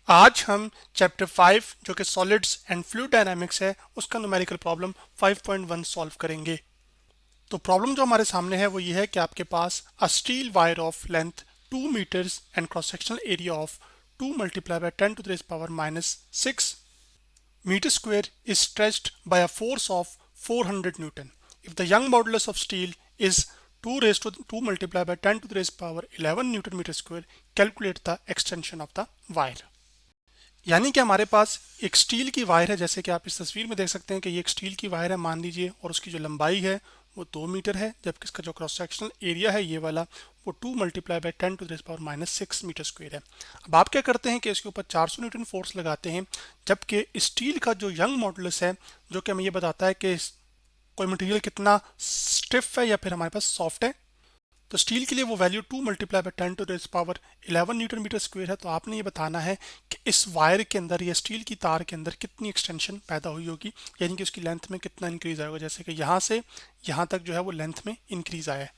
आज हम चैप्टर 5 जो कि सॉलिड्स एंड फ्लूइड डायनामिक्स है उसका न्यूमेरिकल प्रॉब्लम 5.1 सॉल्व करेंगे। तो प्रॉब्लम जो हमारे सामने है वो ये है कि आपके पास a steel wire of length 2 metres and cross sectional area of 2 multiply by 10 to the power minus 6 meter square is stretched by a force of 400 Newton. If the Young modulus of steel is 2 raised to 2 multiplied by 10 to the raised power 11 Newton meter square, calculate the extension of the wire. यानी कि हमारे पास एक steel की wire है, जैसे कि आप इस तस्वीर में देख सकते हैं कि ये एक स्टील की वायर है मान लीजिए, और उसकी जो लंबाई है वो 2 मीटर है, जबकि इसका जो क्रॉस सेक्शनल एरिया है ये वाला वो 2 multiply by 10 to the power minus 6 metre square है। अब आप क्या करते हैं कि इसके ऊपर 400 न्यूटन फोर्स लगाते हैं, जबकि स्टील का जो यंग मॉडुलस है जो कि हमें ये बताता है कि कोई मटेरियल कितना स्टिफ है या फिर हमारे पास सॉफ्ट है। तो स्टील के लिए वो value 2 multiply by 10 to the power 11 newton metre square है। तो आपने ये बताना है कि इस वायर के अंदर या स्टील की तार के अंदर कितनी एक्सटेंशन पैदा हुई होगी, यानी कि उसकी लेंथ में कितना इंक्रीज आएगा। जैसे कि यहाँ से यहाँ तक जो है वो लेंथ में इंक्रीज आया है।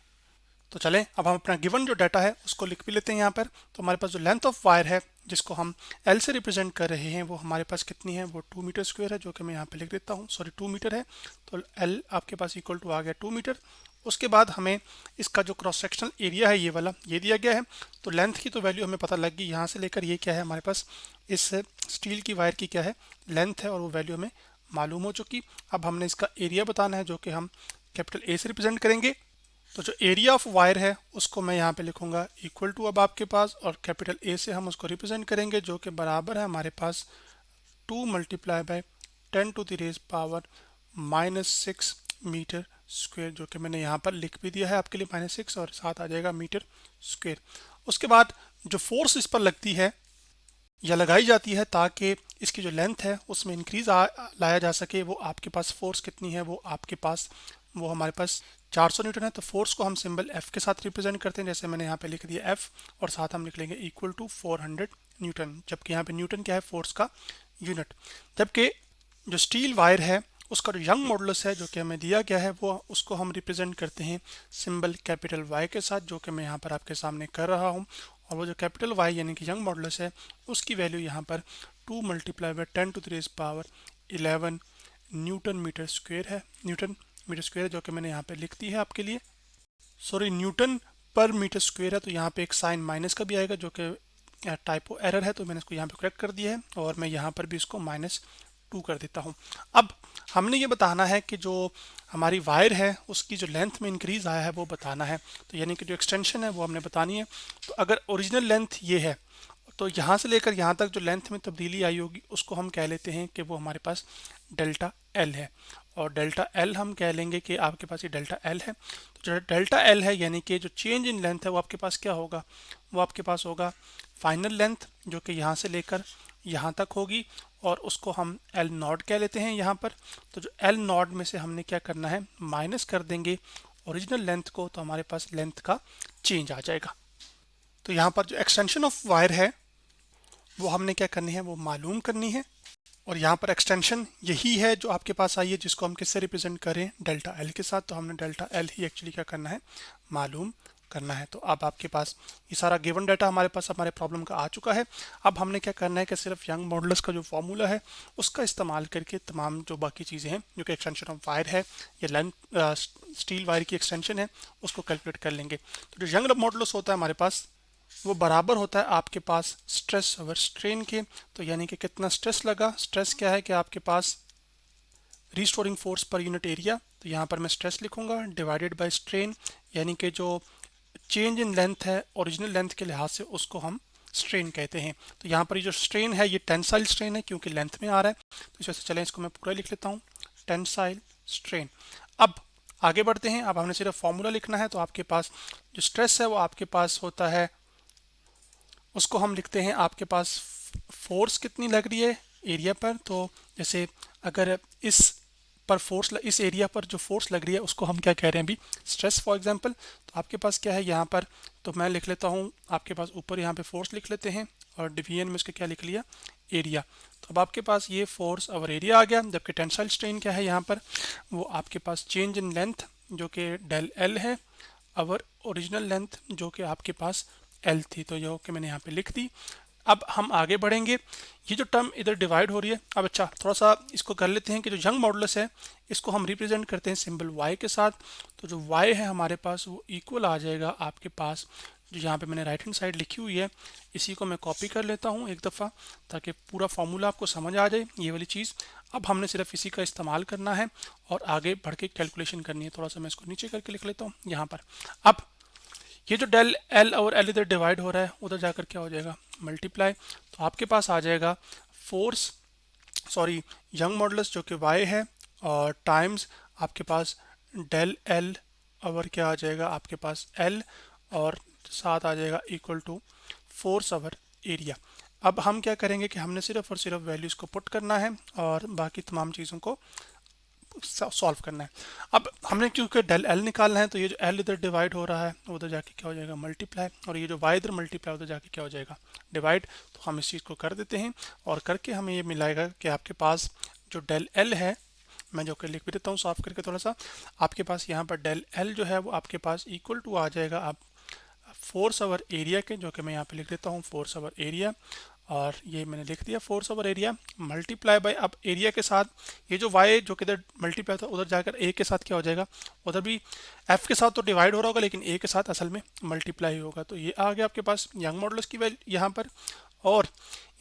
तो चलें अब हम अपना गिवन जो डाटा है उसको लिख भी लेते हैं यहाँ पर। तो हमारे पास जो लेंथ ऑफ वायर है जिसको हम एल से रिप्रेजेंट कर रहे हैं वो हमारे पास कितनी है, वो 2 मीटर स्क्वायर है, जो कि मैं यहाँ पे लिख देता हूँ, सॉरी 2 मीटर है। तो एल आपके पास इक्वल टू आ गया 2 मीटर। उसके बाद हमें इसका जो क्रॉस सेक्शनल एरिया है ये वाला ये दिया गया है। तो लेंथ की तो वैल्यू हमें पता लग गई, यहाँ से लेकर ये क्या है हमारे पास इस स्टील की वायर की क्या है लेंथ है, और वो वैल्यू हमें मालूम हो चुकी। अब हमने इसका एरिया बताना है जो कि हम कैपिटल ए से रिप्रेजेंट करेंगे। तो जो एरिया ऑफ वायर है उसको मैं यहाँ पे लिखूंगा इक्वल टू अब आपके पास, और कैपिटल ए से हम उसको रिप्रेजेंट करेंगे जो कि बराबर है हमारे पास 2 multiply by 10 to the raise power minus 6 metre square, जो कि मैंने यहाँ पर लिख भी दिया है आपके लिए -6 और साथ आ जाएगा मीटर स्क्वायर। उसके बाद जो फोर्स इस पर लगती है या लगाई जाती है ताकि इसकी जो लेंथ है उसमें इंक्रीज लाया जा सके, वो आपके पास फोर्स कितनी है, वो आपके पास वो हमारे पास 400 न्यूटन है। तो फोर्स को हम सिंबल एफ के साथ रिप्रेजेंट करते हैं, जैसे मैंने यहाँ पे लिख दिया एफ, और साथ हम लिख लेंगे इक्वल टू 400 न्यूटन, जबकि यहाँ पे न्यूटन क्या है फोर्स का यूनिट। जबकि जो स्टील वायर है उसका जो यंग मॉडुलस है जो कि हमें दिया गया है वो उसको हम रिप्रेजेंट करते हैं सिंबल कैपिटल वाई के साथ, जो कि मैं यहाँ पर आपके सामने कर रहा हूँ। और वो जो कैपिटल वाई यानी कि यंग मॉडुलस है उसकी वैल्यू यहाँ पर 2 multiply by 10 to the raise power 11 newton metre square है, न्यूटन मीटर स्क्वायर, जो कि मैंने यहाँ पे लिख दी है आपके लिए, सॉरी न्यूटन पर मीटर स्क्वायर है। तो यहाँ पे एक साइन माइनस का भी आएगा जो कि टाइपो एरर है, तो मैंने इसको यहाँ पे करेक्ट कर दिया है, और मैं यहाँ पर भी इसको -2 कर देता हूँ। अब हमने ये बताना है कि जो हमारी वायर है उसकी जो लेंथ में इंक्रीज आया है वो बताना है। तो यानी कि जो एक्सटेंशन है वो हमने बतानी है। तो अगर ओरिजिनल लेंथ ये है तो यहाँ से लेकर यहाँ तक जो लेंथ में तब्दीली आई होगी उसको हम कह लेते हैं कि वो हमारे पास डेल्टा एल है, और डेल्टा एल हम कह लेंगे कि आपके पास ये डेल्टा एल है। तो जो डेल्टा एल है यानी कि जो चेंज इन लेंथ है वो आपके पास क्या होगा, वो आपके पास होगा फाइनल लेंथ जो कि यहाँ से लेकर यहाँ तक होगी, और उसको हम एल नॉट कह लेते हैं यहाँ पर। तो जो एल नॉट में से हमने क्या करना है माइनस कर देंगे ओरिजिनल लेंथ को, तो हमारे पास लेंथ का चेंज आ जाएगा। तो यहाँ पर जो एक्सटेंशन ऑफ वायर है वो हमने क्या करनी है वो मालूम करनी है, और यहाँ पर एक्सटेंशन यही है जो आपके पास आई है जिसको हम किससे रिप्रेजेंट करें डेल्टा एल के साथ। तो हमने डेल्टा एल ही एक्चुअली क्या करना है मालूम करना है। तो अब आपके पास ये सारा गिवन डाटा हमारे पास हमारे प्रॉब्लम का आ चुका है। अब हमने क्या करना है कि सिर्फ यंग मॉडुलस का जो फॉर्मूला है उसका इस्तेमाल करके तमाम जो बाकी चीज़ें हैं जो कि एक्सटेंशन ऑफ वायर है या लेंथ स्टील वायर की एक्सटेंशन है उसको कैलकुलेट कर लेंगे। तो जो यंग मॉडुलस होता है हमारे पास वो बराबर होता है आपके पास स्ट्रेस ओवर स्ट्रेन के। तो यानी कि कितना स्ट्रेस लगा, स्ट्रेस क्या है कि आपके पास restoring force per unit area, तो यहाँ पर मैं स्ट्रेस लिखूंगा डिवाइडेड बाय स्ट्रेन, यानी कि जो चेंज इन लेंथ है ओरिजिनल लेंथ के लिहाज से उसको हम स्ट्रेन कहते हैं। तो यहाँ पर ये जो स्ट्रेन है ये टेंसाइल स्ट्रेन है क्योंकि लेंथ में आ रहा है। तो इस वजह से चलें इसको मैं पूरा लिख लेता हूँ टेंसाइल स्ट्रेन। अब आगे बढ़ते हैं। अब हमने सिर्फ फॉर्मूला लिखना है। तो आपके पास जो स्ट्रेस है वो आपके पास होता है, उसको हम लिखते हैं आपके पास फोर्स कितनी लग रही है एरिया पर। तो जैसे अगर इस पर फोर्स इस एरिया पर जो फोर्स लग रही है उसको हम क्या कह रहे हैं अभी स्ट्रेस फॉर एग्जांपल। तो आपके पास क्या है यहाँ पर, तो मैं लिख लेता हूँ आपके पास ऊपर यहाँ पे फोर्स लिख लेते हैं और डिवीजन में इसका क्या लिख लिया एरिया। तो अब आपके पास ये फोर्स और एरिया आ गया। जबकि टेंसाइल स्ट्रेन क्या है यहाँ पर, वो आपके पास चेंज इन लेंथ जो कि डेल एल है, और ओरिजिनल लेंथ जो कि आपके पास एल थी, तो जो कि मैंने यहाँ पे लिख दी। अब हम आगे बढ़ेंगे। ये जो टर्म इधर डिवाइड हो रही है, अब अच्छा थोड़ा सा इसको कर लेते हैं कि जो यंग मॉडुलस है इसको हम रिप्रेजेंट करते हैं सिंबल y के साथ। तो जो y है हमारे पास वो इक्वल आ जाएगा आपके पास, जो यहाँ पे मैंने राइट हैंड साइड लिखी हुई है, इसी को मैं कॉपी कर लेता हूँ एक दफ़ा ताकि पूरा फॉर्मूला आपको समझ आ जाए, ये वाली चीज़। अब हमने सिर्फ इसी का इस्तेमाल करना है और आगे बढ़ के कैलकुलेशन करनी है। थोड़ा सा मैं इसको नीचे करके लिख लेता हूँ यहाँ पर। अब ये जो डेल एल और एल इधर डिवाइड हो रहा है, उधर जाकर क्या हो जाएगा, मल्टीप्लाई। तो आपके पास आ जाएगा फोर्स, सॉरी यंग मॉडुलस जो कि y है, और टाइम्स आपके पास डेल एल ओवर क्या आ जाएगा आपके पास l, और साथ आ जाएगा equal to force over area. अब हम क्या करेंगे कि हमने सिर्फ और सिर्फ वैल्यूज़ को पुट करना है और बाकी तमाम चीज़ों को सॉल्व करना है। अब हमने क्योंकि डेल एल निकालना है, तो ये जो एल इधर डिवाइड हो रहा है उधर जाके क्या हो जाएगा, मल्टीप्लाई, और ये जो वाई इधर मल्टीप्लाई उधर जाके क्या हो जाएगा, डिवाइड। तो हम इस चीज़ को कर देते हैं और करके हमें ये मिलाएगा कि आपके पास जो डेल एल है, मैं जो कि लिख भी देता हूँ साफ करके थोड़ा सा, आपके पास यहाँ पर डेल एल जो है वो आपके पास इक्वल टू आ जाएगा आप फोर्स ओवर एरिया के, जो कि मैं यहाँ पे लिख देता हूँ फोर्स ओवर एरिया, और ये मैंने लिख दिया force over area multiply by, अब एरिया के साथ ये जो y जो कि इधर मल्टीप्लाई था उधर जाकर a के साथ क्या हो जाएगा, उधर भी f के साथ तो डिवाइड हो रहा होगा लेकिन a के साथ असल में मल्टीप्लाई होगा। तो ये आ गया आपके पास यंग मॉडुलस की वैल्यू यहाँ पर, और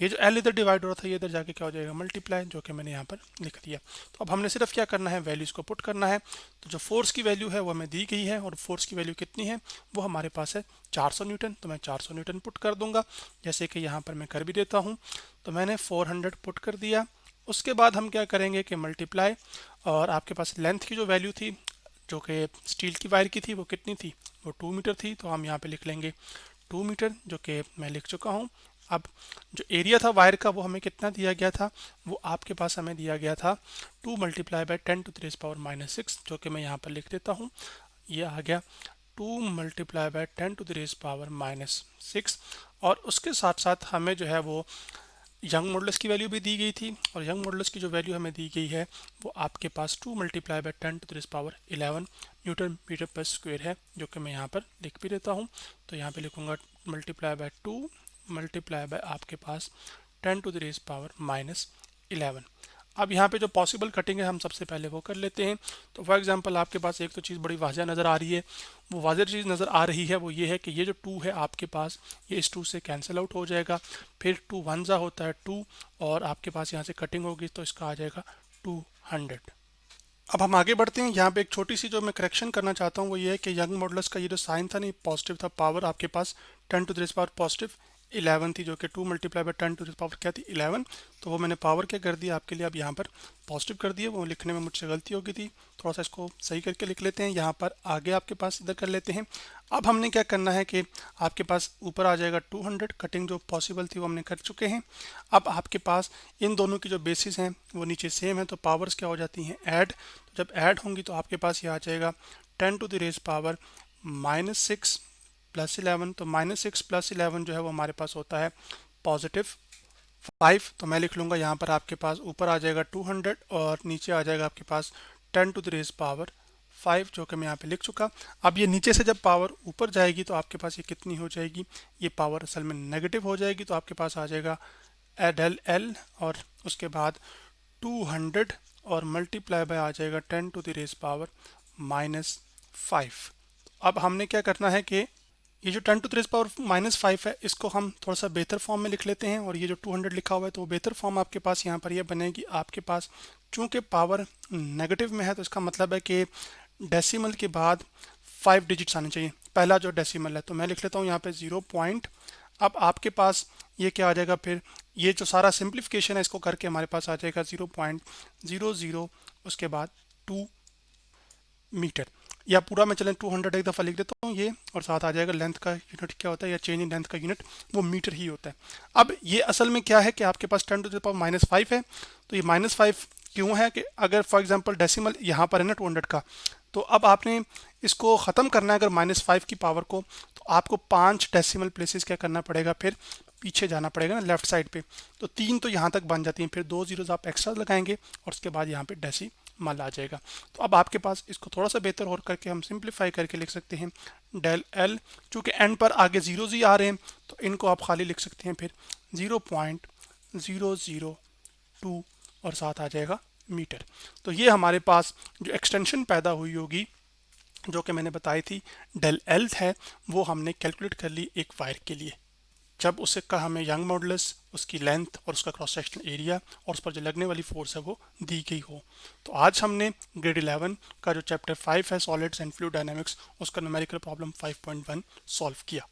ये जो L इधर डिवाइड हो रहा था ये इधर जाके क्या हो जाएगा, मल्टीप्लाई, जो कि मैंने यहाँ पर लिख दिया। तो अब हमने सिर्फ क्या करना है, वैल्यूज़ को पुट करना है। तो जो फोर्स की वैल्यू है वो हमें दी गई है, और फोर्स की वैल्यू कितनी है वो हमारे पास है 400 न्यूटन। तो मैं 400 न्यूटन पुट कर दूंगा, जैसे कि यहाँ पर मैं कर भी देता हूँ। तो मैंने 400 पुट कर दिया। उसके बाद हम क्या करेंगे कि मल्टीप्लाई, और आपके पास लेंथ की जो वैल्यू थी जो कि स्टील की वायर की थी वो कितनी थी, वो 2 मीटर थी। तो हम यहाँ पे लिख लेंगे 2 मीटर, जो कि मैं लिख चुका हूँ। अब जो एरिया था वायर का वो हमें कितना दिया गया था, वो आपके पास हमें दिया गया था 2 multiply by 10 to the raise power -6, जो कि मैं यहाँ पर लिख देता हूँ। ये आ गया 2 multiply by 10 to the raise power -6, और उसके साथ साथ हमें जो है वो यंग मॉडुलस की वैल्यू भी दी गई थी, और यंग मॉडुलस की जो वैल्यू हमें दी गई है वो आपके पास 2 multiply by 10 to the raise power 11 newton metre per square है, जो कि मैं यहाँ पर लिख भी देता हूँ। तो यहाँ पे लिखूँगा मल्टीप्लाई बाय 2 मल्टीप्लाई बाय आपके पास 10 टू द रेज़ पावर -11। अब यहाँ पे जो पॉसिबल कटिंग है हम सबसे पहले वो कर लेते हैं। तो फॉर एग्जांपल आपके पास एक तो चीज़ बड़ी वाज़ह नज़र आ रही है, वो वाज़ह चीज़ नज़र आ रही है वो ये है कि ये जो 2 है आपके पास, ये इस 2 से कैंसिल आउट हो जाएगा। फिर 2 1 जा होता है 2, और आपके पास यहाँ से कटिंग होगी तो इसका आ जाएगा 200। अब हम आगे बढ़ते हैं। यहाँ पे एक छोटी सी जो मैं करेक्शन करना चाहता हूँ वो ये है कि यंग मॉडुलस का ये जो साइन था नहीं पॉजिटिव था, पावर आपके पास 10 to the raise power positive 11 थी, जो कि 2 multiply by 10 to the power क्या थी, 11। तो वो मैंने पावर क्या कर दिया आपके लिए, अब यहाँ पर पॉजिटिव कर दिया, वो लिखने में मुझसे गलती हो गई थी, थोड़ा सा इसको सही करके लिख लेते हैं। यहाँ पर आगे आपके पास इधर कर लेते हैं। अब हमने क्या करना है कि आपके पास ऊपर आ जाएगा 200, कटिंग जो पॉसिबल थी वो हमने कर चुके हैं। अब आपके पास इन दोनों की जो बेसिस हैं वो नीचे सेम है, तो पावर्स क्या हो जाती हैं, ऐड। जब ऐड होंगी तो आपके पास ये आ जाएगा 10 to the raise power -6 plus 11। तो -6 प्लस 11 जो है वो हमारे पास होता है +5। तो मैं लिख लूँगा यहाँ पर आपके पास ऊपर आ जाएगा 200 और नीचे आ जाएगा आपके पास 10 टू द रेज़ पावर 5, जो कि मैं यहाँ पे लिख चुका। अब ये नीचे से जब पावर ऊपर जाएगी तो आपके पास ये कितनी हो जाएगी, ये पावर असल में नेगेटिव हो जाएगी। तो आपके पास आ जाएगा डेल एल, और उसके बाद 200 और मल्टीप्लाई बाय आ जाएगा 10 टू द रेज़ पावर -5। अब हमने क्या करना है कि ये जो 10 टू द रेज़ पावर -5 है इसको हम थोड़ा सा बेहतर फॉर्म में लिख लेते हैं, और ये जो 200 लिखा हुआ है तो वो बेहतर फॉर्म आपके पास यहाँ पर ये बनेगी। आपके पास चूंकि पावर नेगेटिव में है तो इसका मतलब है कि डेसिमल के बाद 5 डिजिट्स आने चाहिए, पहला जो डेसिमल है। तो मैं लिख लेता हूँ यहाँ पे 0 पॉइंट। अब आपके पास ये क्या आ जाएगा, फिर ये जो सारा सिंप्लीफिकेशन है इसको करके हमारे पास आ जाएगा 0.00, उसके बाद 2 मीटर, या पूरा मैं चलें 200 एक दफ़ा लिख देता हूँ ये, और साथ आ जाएगा लेंथ का यूनिट क्या होता है, या चेंज इन लेंथ का यूनिट वो मीटर ही होता है। अब ये असल में क्या है कि आपके पास 10 टू द पावर -5 है, तो ये -5 क्यों है कि अगर फॉर एग्जांपल डेसिमल यहाँ पर है ना 200 का, तो अब आपने इसको ख़त्म करना है अगर -5 की पावर को, तो आपको 5 डेसिमल प्लेसेस क्या करना पड़ेगा, फिर पीछे जाना पड़ेगा ना लेफ्ट साइड पे। तो 3 तो यहाँ तक बन जाती हैं, फिर 2 ज़ीरोज़ आप एक्स्ट्रा लगाएंगे और उसके बाद यहाँ पे डेसी मान आ जाएगा। तो अब आपके पास इसको थोड़ा सा बेहतर और करके हम सिंप्लीफाई करके लिख सकते हैं डेल एल, चूँकि एंड पर आगे जीरोज ही आ रहे हैं तो इनको आप खाली लिख सकते हैं फिर 0.002 और साथ आ जाएगा मीटर। तो ये हमारे पास जो एक्सटेंशन पैदा हुई होगी जो कि मैंने बताई थी डेल एल है, वो हमने कैलकुलेट कर ली एक वायर के लिए जब उसे का हमें यंग मॉडुलस, उसकी लेंथ और उसका क्रॉस सेक्शनल एरिया और उस पर जो लगने वाली फोर्स है वो दी गई हो। तो आज हमने ग्रेड 11 का जो चैप्टर 5 है सॉलिड्स एंड फ्लूइड डायनामिक्स, उसका न्यूमेरिकल प्रॉब्लम 5.1 सॉल्व किया।